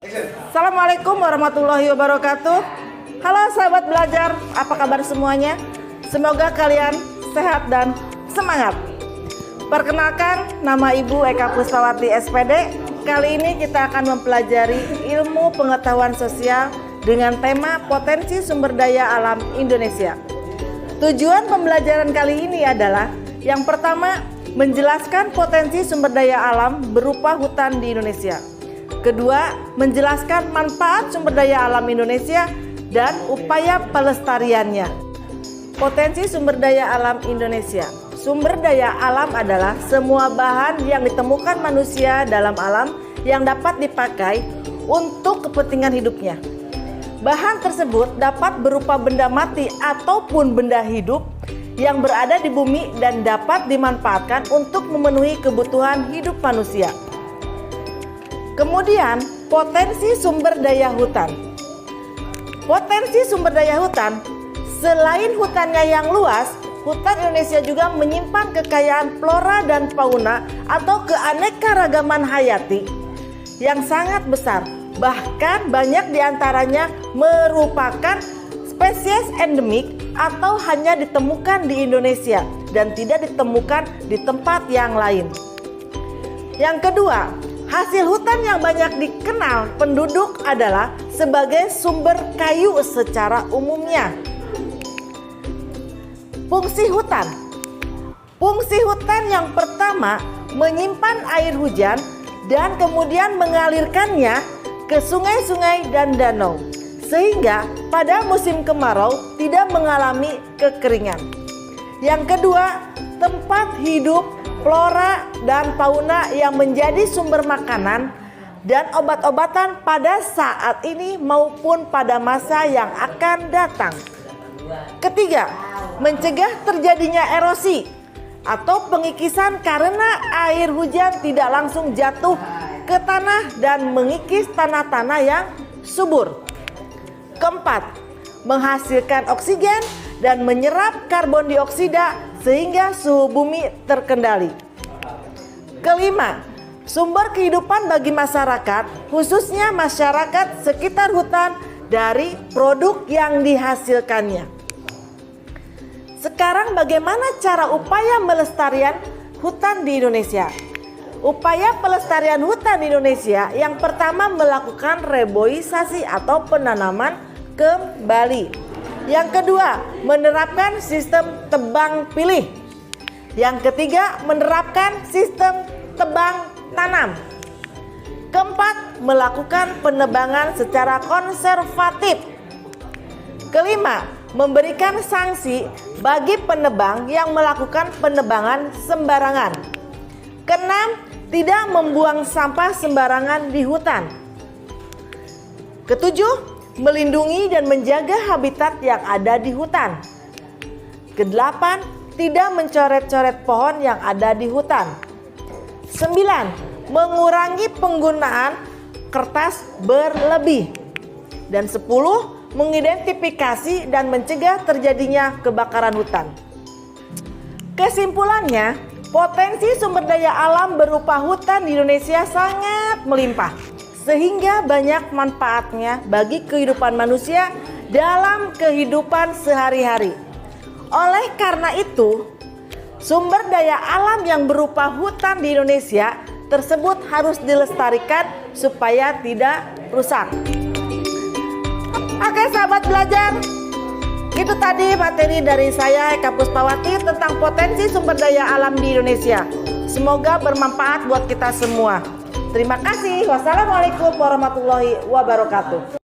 Assalamualaikum warahmatullahi wabarakatuh. Halo sahabat belajar, apa kabar semuanya? Semoga kalian sehat dan semangat. Perkenalkan, nama Ibu Eka Puspawati SPD. Kali ini kita akan mempelajari ilmu pengetahuan sosial dengan tema potensi sumber daya alam Indonesia. Tujuan pembelajaran kali ini adalah yang pertama, menjelaskan potensi sumber daya alam berupa hutan di Indonesia. Kedua, menjelaskan manfaat sumber daya alam Indonesia dan upaya pelestariannya. Potensi sumber daya alam Indonesia. Sumber daya alam adalah semua bahan yang ditemukan manusia dalam alam yang dapat dipakai untuk kepentingan hidupnya. Bahan tersebut dapat berupa benda mati ataupun benda hidup yang berada di bumi dan dapat dimanfaatkan untuk memenuhi kebutuhan hidup manusia. Kemudian, potensi sumber daya hutan. Potensi sumber daya hutan, selain hutannya yang luas, hutan Indonesia juga menyimpan kekayaan flora dan fauna atau keanekaragaman hayati yang sangat besar. Bahkan banyak diantaranya merupakan spesies endemik atau hanya ditemukan di Indonesia dan tidak ditemukan di tempat yang lain. Yang kedua, hasil hutan yang banyak dikenal penduduk adalah sebagai sumber kayu secara umumnya. Fungsi hutan. Fungsi hutan yang pertama menyimpan air hujan dan kemudian mengalirkannya ke sungai-sungai dan danau, sehingga pada musim kemarau tidak mengalami kekeringan. Yang kedua, tempat hidup flora dan fauna yang menjadi sumber makanan dan obat-obatan pada saat ini maupun pada masa yang akan datang. Ketiga, mencegah terjadinya erosi atau pengikisan karena air hujan tidak langsung jatuh ke tanah dan mengikis tanah-tanah yang subur. Keempat, menghasilkan oksigen dan menyerap karbon dioksida sehingga suhu bumi terkendali. Kelima, sumber kehidupan bagi masyarakat, khususnya masyarakat sekitar hutan dari produk yang dihasilkannya. Sekarang bagaimana cara upaya melestarian hutan di Indonesia? Upaya pelestarian hutan di Indonesia yang pertama melakukan reboisasi atau penanaman kembali. Yang kedua, menerapkan sistem tebang pilih. Yang ketiga, menerapkan sistem tebang tanam. Keempat, melakukan penebangan secara konservatif. Kelima, memberikan sanksi bagi penebang yang melakukan penebangan sembarangan. Keenam, tidak membuang sampah sembarangan di hutan. Ketujuh, melindungi dan menjaga habitat yang ada di hutan. Kedelapan, tidak mencoret-coret pohon yang ada di hutan. 9. Mengurangi penggunaan kertas berlebih. Dan 10. Mengidentifikasi dan mencegah terjadinya kebakaran hutan. Kesimpulannya, potensi sumber daya alam berupa hutan di Indonesia sangat melimpah, sehingga banyak manfaatnya bagi kehidupan manusia dalam kehidupan sehari-hari. Oleh karena itu, sumber daya alam yang berupa hutan di Indonesia tersebut harus dilestarikan supaya tidak rusak. Oke sahabat belajar, itu tadi materi dari saya Eka Puspawati tentang potensi sumber daya alam di Indonesia. Semoga bermanfaat buat kita semua. Terima kasih. Wassalamualaikum warahmatullahi wabarakatuh.